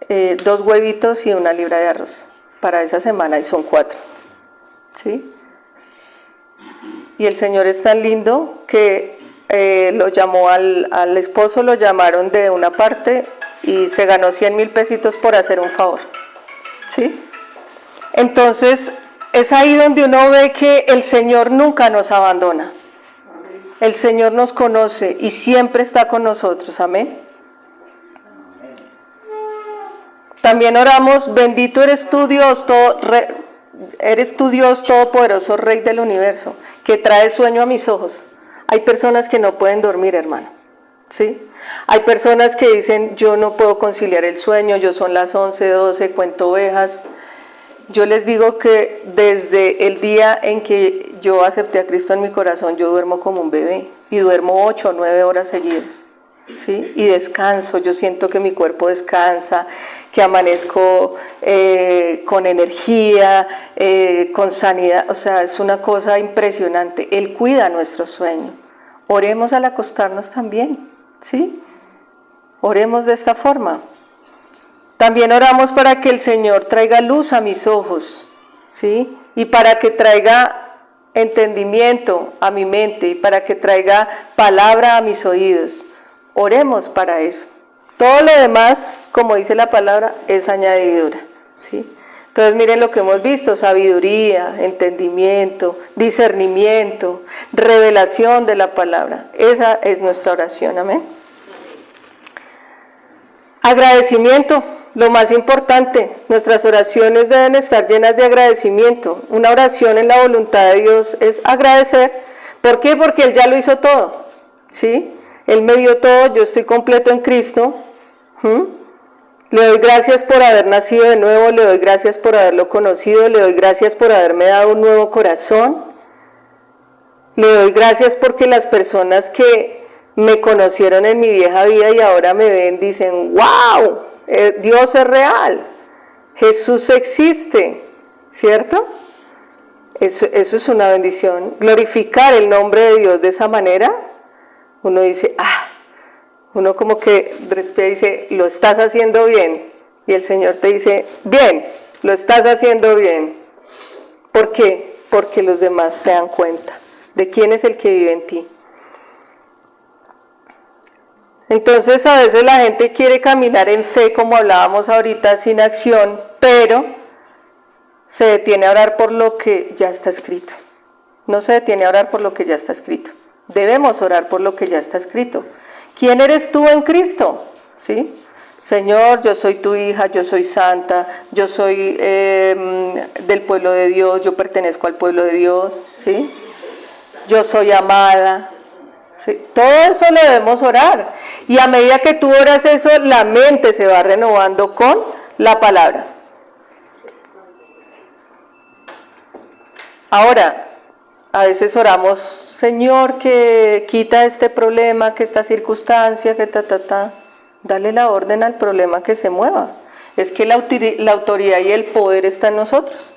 2 huevitos y 1 libra de arroz para esa semana, y son 4, ¿sí? Y el Señor es tan lindo que lo llamó al esposo, lo llamaron de una parte y se ganó 100,000 pesitos por hacer un favor, ¿sí? Entonces es ahí donde uno ve que el Señor nunca nos abandona. El Señor nos conoce y siempre está con nosotros, amén. También oramos, bendito eres tú Dios, todopoderoso, Rey del universo, que trae sueño a mis ojos. Hay personas que no pueden dormir, hermano, ¿sí? Hay personas que dicen, yo no puedo conciliar el sueño, yo son las 11, 12, cuento ovejas. Yo les digo que desde el día en que yo acepté a Cristo en mi corazón, yo duermo como un bebé y duermo 8 o 9 horas seguidas, ¿sí? Y descanso, yo siento que mi cuerpo descansa, que amanezco con energía, con sanidad, o sea, es una cosa impresionante. Él cuida nuestro sueño. Oremos al acostarnos también, ¿sí? Oremos de esta forma. También oramos para que el Señor traiga luz a mis ojos, ¿sí? Y para que traiga entendimiento a mi mente y para que traiga palabra a mis oídos. Oremos para eso. Todo lo demás, como dice la palabra, es añadidura, ¿sí? Entonces miren lo que hemos visto: sabiduría, entendimiento, discernimiento, revelación de la palabra. Esa es nuestra oración, amén. Agradecimiento, lo más importante. Nuestras oraciones deben estar llenas de agradecimiento. Una oración en la voluntad de Dios es agradecer. ¿Por qué? Porque Él ya lo hizo todo, ¿sí? Él me dio todo, yo estoy completo en Cristo. Le doy gracias por haber nacido de nuevo, le doy gracias por haberlo conocido, le doy gracias por haberme dado un nuevo corazón. Le doy gracias porque las personas que me conocieron en mi vieja vida y ahora me ven, dicen, ¡wow! Dios es real, Jesús existe, ¿cierto? Eso es una bendición. Glorificar el nombre de Dios de esa manera, uno dice, uno como que respira y dice, lo estás haciendo bien. Y el Señor te dice, bien, lo estás haciendo bien. ¿Por qué? Porque los demás se dan cuenta de quién es el que vive en ti. Entonces a veces la gente quiere caminar en fe, como hablábamos ahorita, sin acción, pero se detiene a orar por lo que ya está escrito. No se detiene a orar por lo que ya está escrito. Debemos orar por lo que ya está escrito. ¿Quién eres tú en Cristo? ¿Sí? Señor, yo soy tu hija, yo soy santa, yo soy del pueblo de Dios, yo pertenezco al pueblo de Dios, ¿sí? Yo soy amada. ¿Sí? Todo eso lo debemos orar. Y a medida que tú oras eso, la mente se va renovando con la palabra. Ahora, a veces oramos, Señor, que quita este problema, que esta circunstancia, que Dale la orden al problema que se mueva. Es que la autoridad y el poder está en nosotros.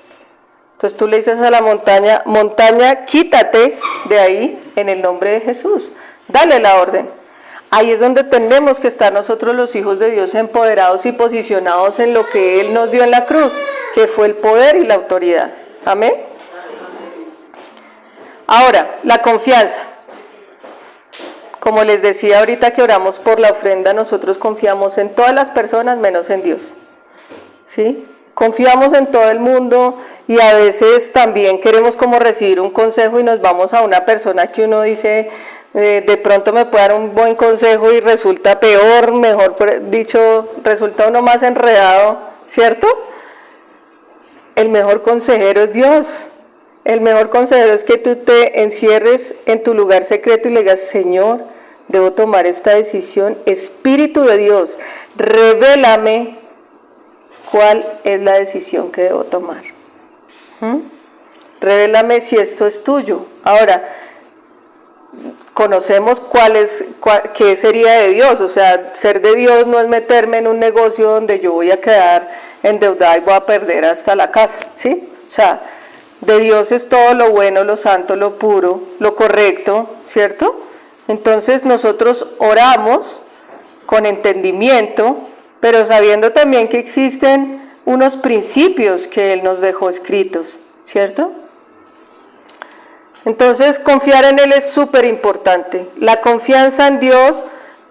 Entonces tú le dices a la montaña, montaña, quítate de ahí en el nombre de Jesús. Dale la orden. Ahí es donde tenemos que estar nosotros los hijos de Dios empoderados y posicionados en lo que Él nos dio en la cruz, que fue el poder y la autoridad. Amén. Ahora, la confianza. Como les decía ahorita que oramos por la ofrenda, nosotros confiamos en todas las personas menos en Dios. ¿Sí? Confiamos en todo el mundo y a veces también queremos como recibir un consejo y nos vamos a una persona que uno dice, de pronto me puede dar un buen consejo y resulta peor, mejor dicho, resulta uno más enredado, ¿cierto? El mejor consejero es Dios. El mejor consejero es que tú te encierres en tu lugar secreto y le digas, Señor, debo tomar esta decisión. Espíritu de Dios, revélame cuál es la decisión que debo tomar. Revélame si esto es tuyo. Ahora, conocemos qué sería de Dios. O sea, ser de Dios no es meterme en un negocio donde yo voy a quedar endeudada y voy a perder hasta la casa, ¿sí? O sea, de Dios es todo lo bueno, lo santo, lo puro, lo correcto, ¿cierto? Entonces nosotros oramos con entendimiento, pero sabiendo también que existen unos principios que Él nos dejó escritos, ¿cierto? Entonces confiar en Él es súper importante. La confianza en Dios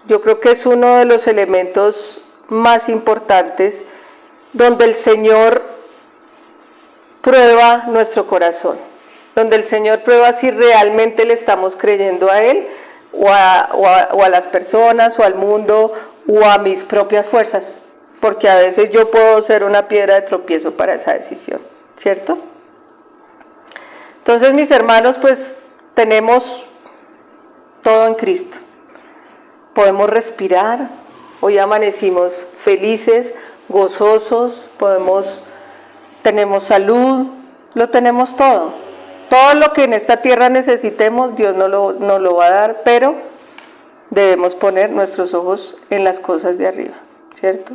yo creo que es uno de los elementos más importantes donde el Señor prueba nuestro corazón, donde el Señor prueba si realmente le estamos creyendo a Él o a las personas o al mundo o a mis propias fuerzas, porque a veces yo puedo ser una piedra de tropiezo para esa decisión, ¿cierto? Entonces, mis hermanos, pues tenemos todo en Cristo. Podemos respirar, hoy amanecimos felices, gozosos, tenemos salud, lo tenemos todo. Todo lo que en esta tierra necesitemos, Dios nos lo va a dar, pero debemos poner nuestros ojos en las cosas de arriba, ¿cierto?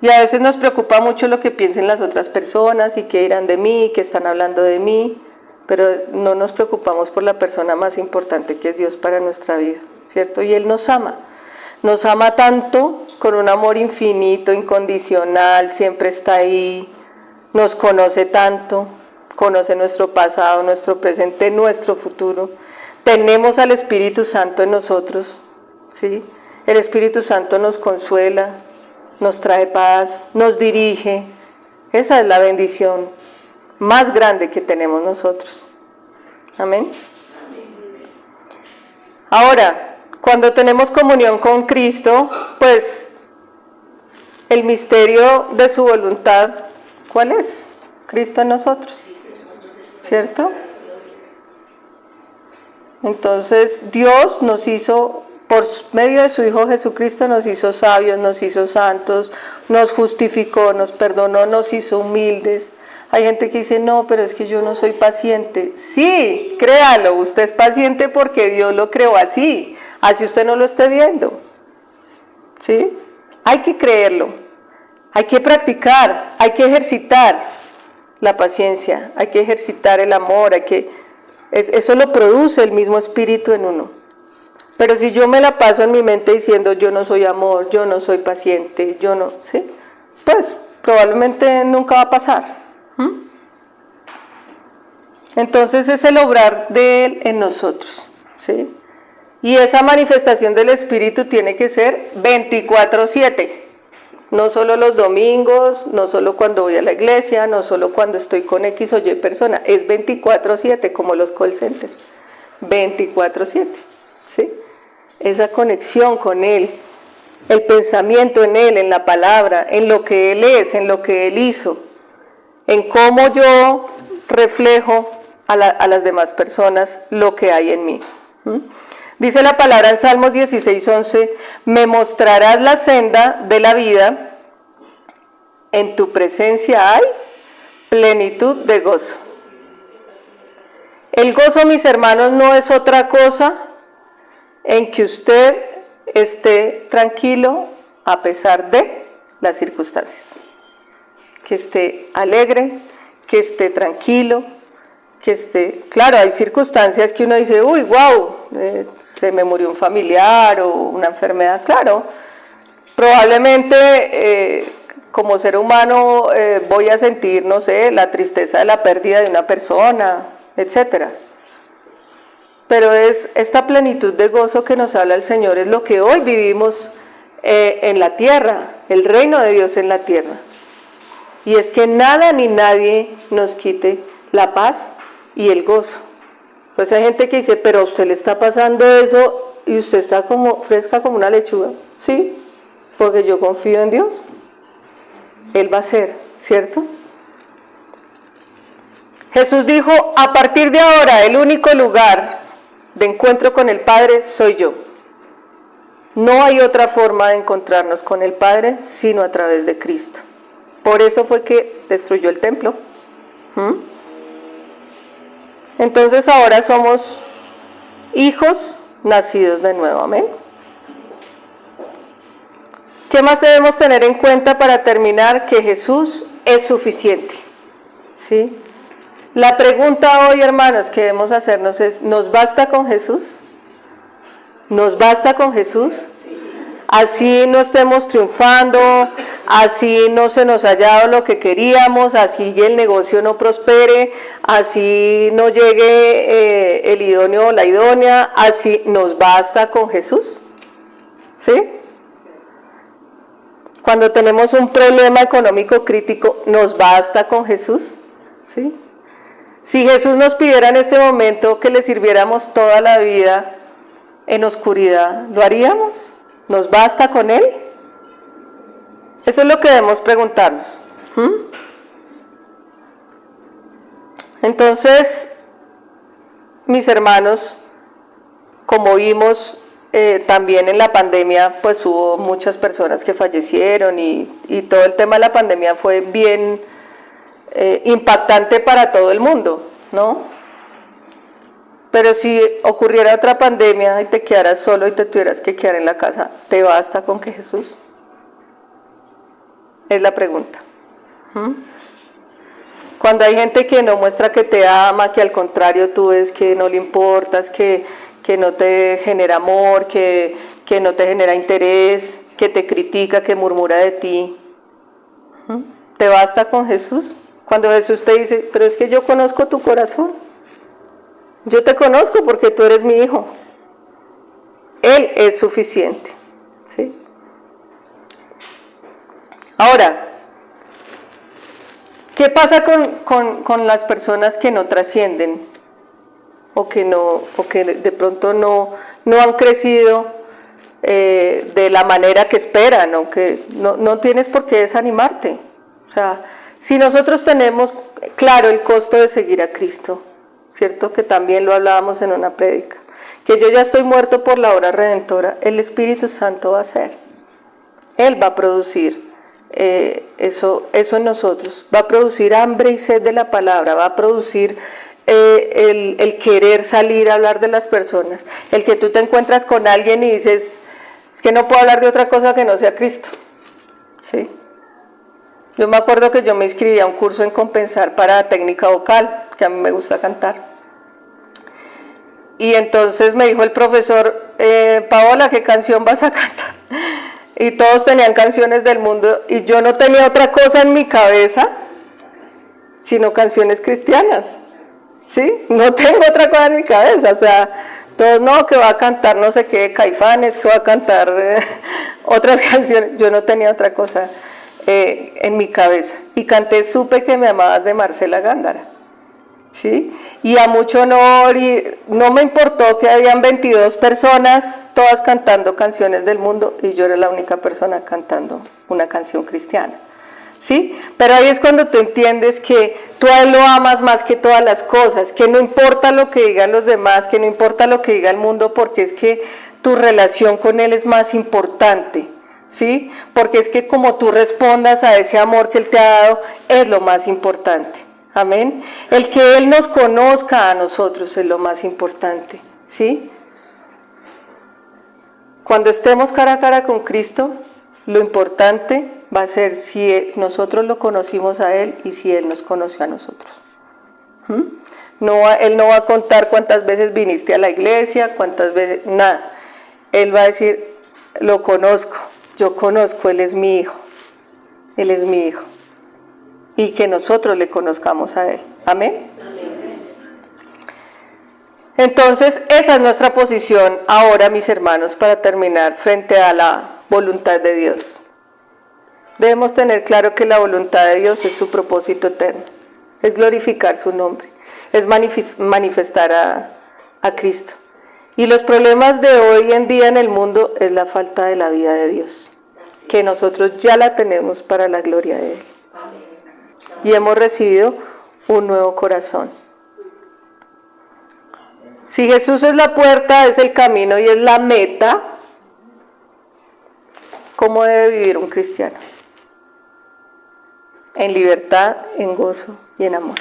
Y a veces nos preocupa mucho lo que piensen las otras personas y qué dirán de mí, qué están hablando de mí, pero no nos preocupamos por la persona más importante que es Dios para nuestra vida, ¿cierto? Y Él nos ama tanto, con un amor infinito, incondicional, siempre está ahí, nos conoce tanto, conoce nuestro pasado, nuestro presente, nuestro futuro. Tenemos al Espíritu Santo en nosotros, ¿sí? El Espíritu Santo nos consuela, nos trae paz, nos dirige. Esa es la bendición más grande que tenemos nosotros. Amén. Ahora, cuando tenemos comunión con Cristo, pues el misterio de su voluntad, ¿cuál es? Cristo en nosotros, ¿cierto? Entonces Dios nos hizo, por medio de su Hijo Jesucristo, nos hizo sabios, nos hizo santos, nos justificó, nos perdonó, nos hizo humildes. Hay gente que dice, no, pero es que yo no soy paciente. Sí, créalo, usted es paciente porque Dios lo creó así usted no lo esté viendo. ¿Sí? Hay que creerlo, hay que practicar, hay que ejercitar la paciencia, hay que ejercitar el amor, eso lo produce el mismo Espíritu en uno. Pero si yo me la paso en mi mente diciendo yo no soy amor, yo no soy paciente, yo no, ¿sí? Pues probablemente nunca va a pasar. Entonces es el obrar de Él en nosotros, ¿sí? Y esa manifestación del Espíritu tiene que ser 24/7. No solo los domingos, no solo cuando voy a la iglesia, no solo cuando estoy con X o Y persona. Es 24/7, como los call centers. 24/7, ¿sí? Esa conexión con Él. el pensamiento en Él, en la palabra, en lo que Él es, en lo que Él hizo, en cómo yo reflejo a las demás personas lo que hay en mí. Dice la palabra en Salmos 16:11, me mostrarás la senda de la vida, en tu presencia hay plenitud de gozo. El gozo, mis hermanos, no es otra cosa en que usted esté tranquilo a pesar de las circunstancias. Que esté alegre, que esté tranquilo, que esté... Claro, hay circunstancias que uno dice, uy, wow, se me murió un familiar o una enfermedad. Claro, probablemente como ser humano voy a sentir, no sé, la tristeza de la pérdida de una persona, etcétera. Pero es esta plenitud de gozo que nos habla el Señor, es lo que hoy vivimos en la tierra, el reino de Dios en la tierra. Y es que nada ni nadie nos quite la paz y el gozo. Pues hay gente que dice, pero a usted le está pasando eso y usted está como fresca como una lechuga. Sí, porque yo confío en Dios. Él va a ser, ¿cierto? Jesús dijo, a partir de ahora el único lugar de encuentro con el Padre soy yo. No hay otra forma de encontrarnos con el Padre sino a través de Cristo. Por eso fue que destruyó el templo. Entonces ahora somos hijos nacidos de nuevo. Amén. ¿Qué más debemos tener en cuenta para terminar? Que Jesús es suficiente. ¿Sí? La pregunta hoy, hermanos, que debemos hacernos es, ¿nos basta con Jesús? ¿Nos basta con Jesús? Así no estemos triunfando, así no se nos haya dado lo que queríamos, así el negocio no prospere, así no llegue el idóneo o la idónea, así nos basta con Jesús. ¿Sí? Cuando tenemos un problema económico crítico, ¿nos basta con Jesús? ¿Sí? Si Jesús nos pidiera en este momento que le sirviéramos toda la vida en oscuridad, ¿lo haríamos? ¿Nos basta con Él? Eso es lo que debemos preguntarnos. Entonces, mis hermanos, como vimos también en la pandemia, pues hubo muchas personas que fallecieron y todo el tema de la pandemia fue bien impactante para todo el mundo, ¿no? Pero si ocurriera otra pandemia y te quedaras solo y te tuvieras que quedar en la casa, ¿te basta con que Jesús? Es la pregunta. Cuando hay gente que no muestra que te ama, que al contrario tú ves que no le importas, que no te genera amor, que no te genera interés, que te critica, que murmura de ti, ¿te basta con Jesús? Cuando Jesús te dice, pero es que yo conozco tu corazón. Yo te conozco porque tú eres mi hijo. Él es suficiente. ¿Sí? Ahora, ¿qué pasa con las personas que no trascienden? O que de pronto no han crecido de la manera que esperan, o que no tienes por qué desanimarte. O sea, si nosotros tenemos claro el costo de seguir a Cristo, ¿cierto? Que también lo hablábamos en una prédica, que yo ya estoy muerto por la obra redentora, el Espíritu Santo va a hacer. Él va a producir eso en nosotros, va a producir hambre y sed de la palabra, va a producir el querer salir a hablar de las personas, el que tú te encuentras con alguien y dices, es que no puedo hablar de otra cosa que no sea Cristo. ¿Sí? Yo me acuerdo que yo me inscribí a un curso en Compensar para técnica vocal, que a mí me gusta cantar. Y entonces me dijo el profesor, Paola, ¿qué canción vas a cantar? Y todos tenían canciones del mundo y yo no tenía otra cosa en mi cabeza sino canciones cristianas. ¿Sí? No tengo otra cosa en mi cabeza, o sea, todos no, que va a cantar no sé qué, Caifanes, que va a cantar otras canciones. Yo no tenía otra cosa en mi cabeza. Y canté Supe que me amabas de Marcela Gándara. ¿sí? Y a mucho honor, y no me importó que habían 22 personas, todas cantando canciones del mundo, y yo era la única persona cantando una canción cristiana, ¿sí? Pero ahí es cuando tú entiendes que tú a Él lo amas más que todas las cosas, que no importa lo que digan los demás, que no importa lo que diga el mundo, porque es que tu relación con Él es más importante, ¿sí? Porque es que como tú respondas a ese amor que Él te ha dado, es lo más importante. Amén. El que Él nos conozca a nosotros es lo más importante, ¿sí? Cuando estemos cara a cara con Cristo, lo importante va a ser si nosotros lo conocimos a Él y si Él nos conoció a nosotros. Él no va a contar cuántas veces viniste a la iglesia, cuántas veces, nada. Él va a decir, lo conozco, yo conozco, Él es mi hijo, Él es mi hijo. Y que nosotros le conozcamos a Él. Amén. Entonces, esa es nuestra posición ahora, mis hermanos, para terminar, frente a la voluntad de Dios. Debemos tener claro que la voluntad de Dios es su propósito eterno, es glorificar su nombre, es manifestar a Cristo. Y los problemas de hoy en día en el mundo es la falta de la vida de Dios, que nosotros ya la tenemos para la gloria de Él. Y hemos recibido un nuevo corazón. Si Jesús es la puerta, es el camino y es la meta, ¿cómo debe vivir un cristiano? En libertad, en gozo y en amor,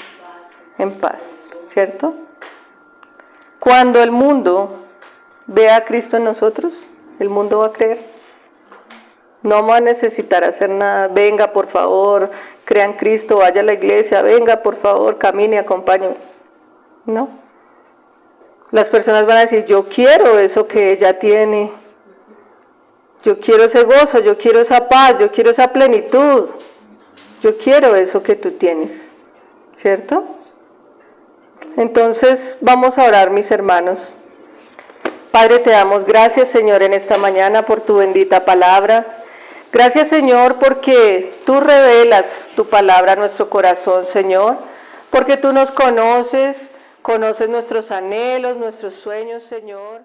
en paz, ¿cierto? Cuando el mundo vea a Cristo en nosotros, el mundo va a creer. No vamos a necesitar hacer nada. Venga, por favor, crea en Cristo, vaya a la iglesia, venga, por favor, camine, acompáñeme. No. Las personas van a decir, yo quiero eso que ella tiene. Yo quiero ese gozo, yo quiero esa paz, yo quiero esa plenitud. Yo quiero eso que tú tienes, ¿cierto? Entonces, vamos a orar, mis hermanos. Padre, te damos gracias, Señor, en esta mañana por tu bendita palabra. Gracias, Señor, porque tú revelas tu palabra a nuestro corazón, Señor, porque tú nos conoces, conoces nuestros anhelos, nuestros sueños, Señor.